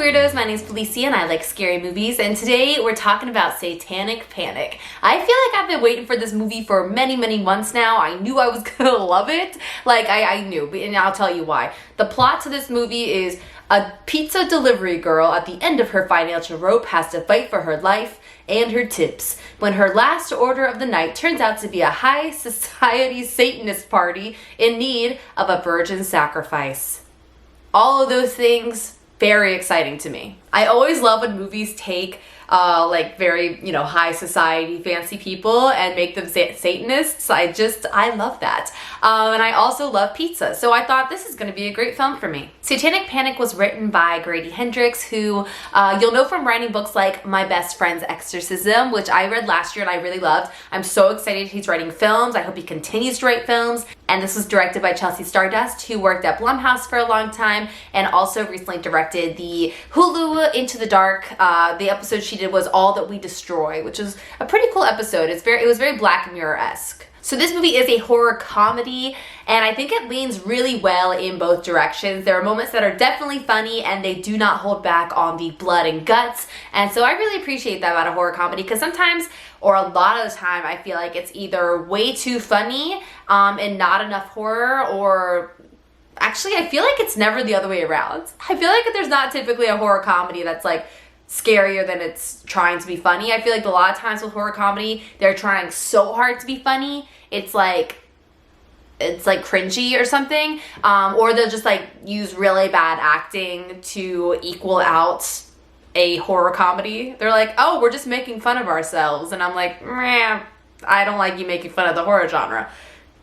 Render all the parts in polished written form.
weirdos, my name is Felicia and I like scary movies, and today we're talking about Satanic Panic. I feel like I've been waiting for this movie for many months now. I knew I was gonna love it. I knew, and I'll tell you why. The plot to this movie is a pizza delivery girl at the end of her financial rope has to fight for her life and her tips when her last order of the night turns out to be a high society Satanist party in need of a virgin sacrifice. All of those things, very exciting to me. I always love when movies take very, high society, fancy people and make them Satanists. I love that. And I also love pizza. So I thought this is going to be a great film for me. Satanic Panic was written by Grady Hendrix, who you'll know from writing books like My Best Friend's Exorcism, which I read last year and I really loved. I'm so excited he's writing films. I hope he continues to write films. And this was directed by Chelsea Stardust, who worked at Blumhouse for a long time and also recently directed the Hulu Into the Dark. The episode she did was All That We Destroy, which is a pretty cool episode. It was very Black Mirror-esque. So this movie is a horror comedy, and I think it leans really well in both directions. There are moments that are definitely funny, and they do not hold back on the blood and guts. And so I really appreciate that about a horror comedy, because sometimes, or a lot of the time, I feel like it's either way too funny and not enough horror, or actually I feel like it's never the other way around. I feel like there's not typically a horror comedy that's scarier than it's trying to be funny. I feel like a lot of times with horror comedy, they're trying so hard to be funny, it's cringy or something, or they'll just use really bad acting to equal out a horror comedy. They're like, oh, we're just making fun of ourselves, and I'm like, meh, I don't like you making fun of the horror genre.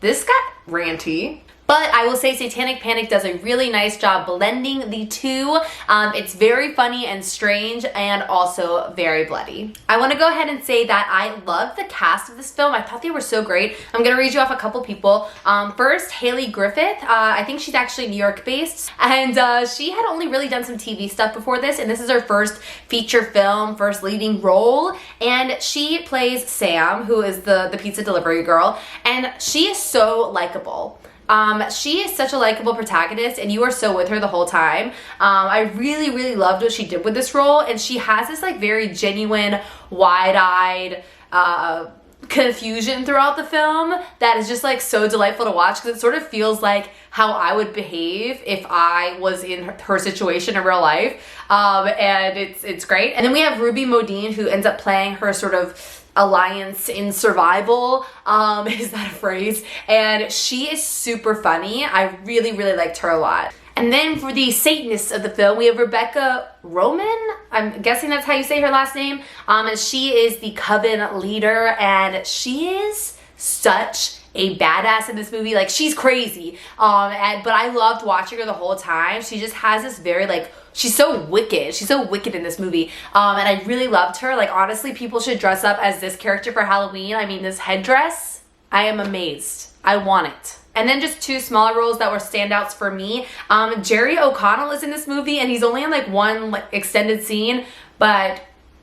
This got ranty. But I will say Satanic Panic does a really nice job blending the two. It's very funny and strange and also very bloody. I want to go ahead and say that I love the cast of this film. I thought they were so great. I'm going to read you off a couple people. First, Haley Griffith. I think she's actually New York based, and she had only really done some TV stuff before this, and this is her first feature film, first leading role, and she plays Sam, who is the pizza delivery girl, and she is so likable. She is such a likable protagonist, and you are so with her the whole time. I really loved what she did with this role, and she has this very genuine, wide-eyed confusion throughout the film that is just so delightful to watch, because it sort of feels like how I would behave if I was in her situation in real life, and it's great. And then we have Ruby Modine, who ends up playing her sort of alliance in survival, is that a phrase? And she is super funny. I really liked her a lot. And then for the Satanists of the film, we have Rebecca Roman. I'm guessing that's how you say her last name. And she is the coven leader, and she is such a badass in this movie. She's crazy. But I loved watching her the whole time. She just has this very she's so wicked. She's so wicked in this movie. And I really loved her. Honestly, people should dress up as this character for Halloween. I mean, this headdress, I am amazed. I want it. And then just two smaller roles that were standouts for me. Jerry O'Connell is in this movie, and he's only in one extended scene, but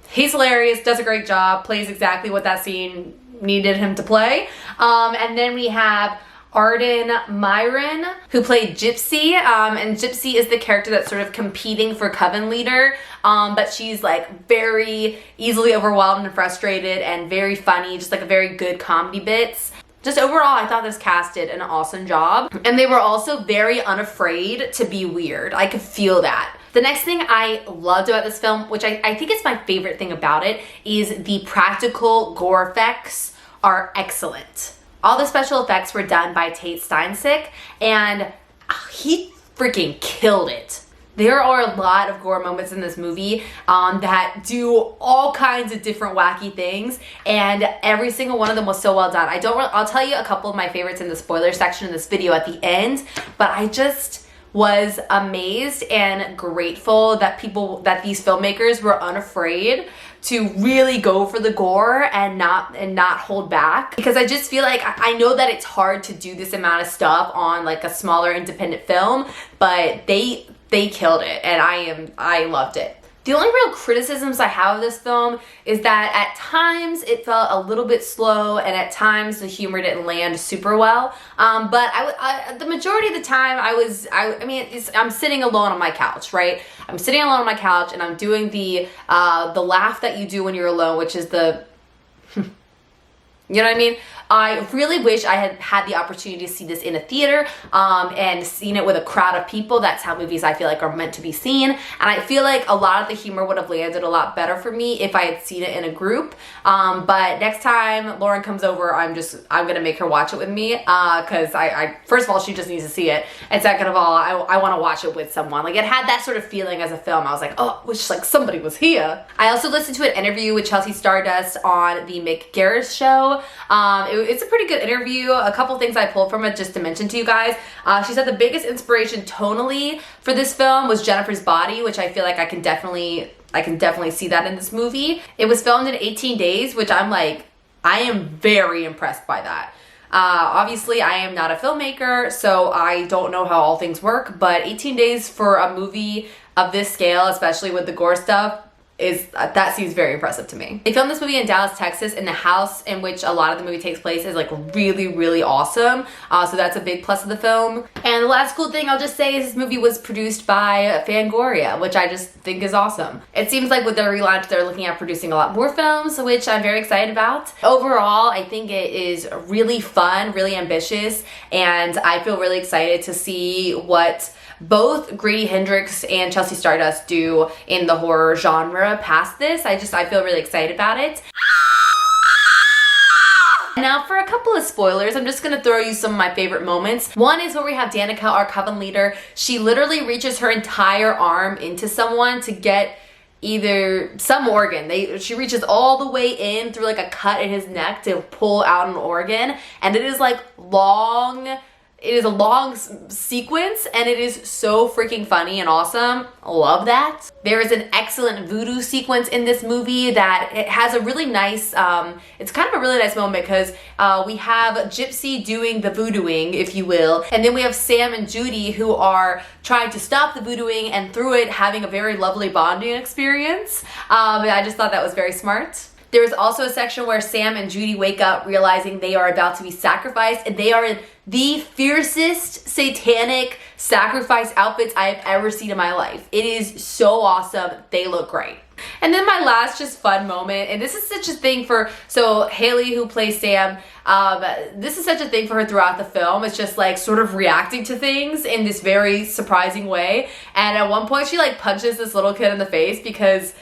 he's hilarious, does a great job, plays exactly what that scene needed him to play. And then we have Arden Myron, who played Gypsy, and Gypsy is the character that's sort of competing for coven leader, but she's very easily overwhelmed and frustrated and very funny, just a very good comedy bits. Just overall, I thought this cast did an awesome job, and they were also very unafraid to be weird. I could feel that. The next thing I loved about this film, which I think is my favorite thing about it, is the practical gore effects are excellent. All the special effects were done by Tate Steinsick, and he freaking killed it. There are a lot of gore moments in this movie that do all kinds of different wacky things, and every single one of them was so well done. I'll tell you a couple of my favorites in the spoiler section of this video at the end, but I just was amazed and grateful that these filmmakers were unafraid to really go for the gore and not hold back, because I just feel I know that it's hard to do this amount of stuff on a smaller independent film, but they killed it, and I loved it. The only real criticisms I have of this film is that at times it felt a little bit slow, and at times the humor didn't land super well. But the majority of the time I'm sitting alone on my couch, right? I'm sitting alone on my couch and I'm doing the laugh that you do when you're alone, which is the you know what I mean? I really wish I had had the opportunity to see this in a theater and seen it with a crowd of people. That's how movies I feel like are meant to be seen. And I feel like a lot of the humor would have landed a lot better for me if I had seen it in a group. But next time Lauren comes over, I'm gonna make her watch it with me because I first of all, she just needs to see it. And second of all, I want to watch it with someone. Like, it had that sort of feeling as a film. I was like, oh, wish like somebody was here. I also listened to an interview with Chelsea Stardust on the Mick Garris show. It's a pretty good interview. A couple things I pulled from it just to mention to you guys. She said the biggest inspiration tonally for this film was Jennifer's body, which I feel like I can definitely see that in this movie. It was filmed in 18 days, which I am very impressed by that. Obviously, I am not a filmmaker, so I don't know how all things work, but 18 days for a movie of this scale, especially with the gore stuff, that seems very impressive to me. They filmed this movie in Dallas, Texas, and the house in which a lot of the movie takes place is like really, really awesome. So that's a big plus of the film. And the last cool thing I'll just say is this movie was produced by Fangoria, which I just think is awesome. It seems like with their relaunch, they're looking at producing a lot more films, which I'm very excited about. Overall, I think it is really fun, really ambitious, and I feel really excited to see what both Grady Hendrix and Chelsea Stardust do in the horror genre past this. I feel really excited about it. Now for a couple of spoilers, I'm just gonna throw you some of my favorite moments. One is where we have Danica, our coven leader. She literally reaches her entire arm into someone to get either some organ. She reaches all the way in through like a cut in his neck to pull out an organ, and it is like long. It is a long sequence, and it is so freaking funny and awesome. I love that. There is an excellent voodoo sequence in this movie that it has a really nice, it's kind of a really nice moment because we have Gypsy doing the voodooing, if you will, and then we have Sam and Judy who are trying to stop the voodooing and through it having a very lovely bonding experience. I just thought that was very smart. There is also a section where Sam and Judy wake up realizing they are about to be sacrificed, and they are in the fiercest satanic sacrifice outfits I have ever seen in my life. It is so awesome. They look great. And then my last just fun moment, and this is such a thing so Haley, who plays Sam, this is such a thing for her throughout the film. It's just like sort of reacting to things in this very surprising way. And at one point she like punches this little kid in the face because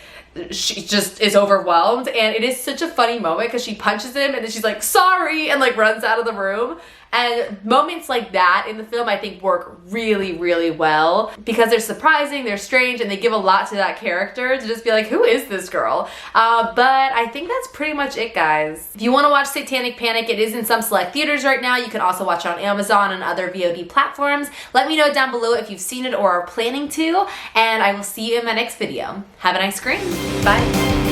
she just is overwhelmed, and it is such a funny moment because she punches him and then she's like, sorry, and like runs out of the room. And moments like that in the film I think work really, really well because they're surprising, they're strange, and they give a lot to that character to just be like, who is this girl? But I think that's pretty much it, guys. If you want to watch Satanic Panic, it is in some select theaters right now. You can also watch it on Amazon and other VOD platforms. Let me know down below if you've seen it or are planning to, and I will see you in my next video. Have a nice screen. Bye.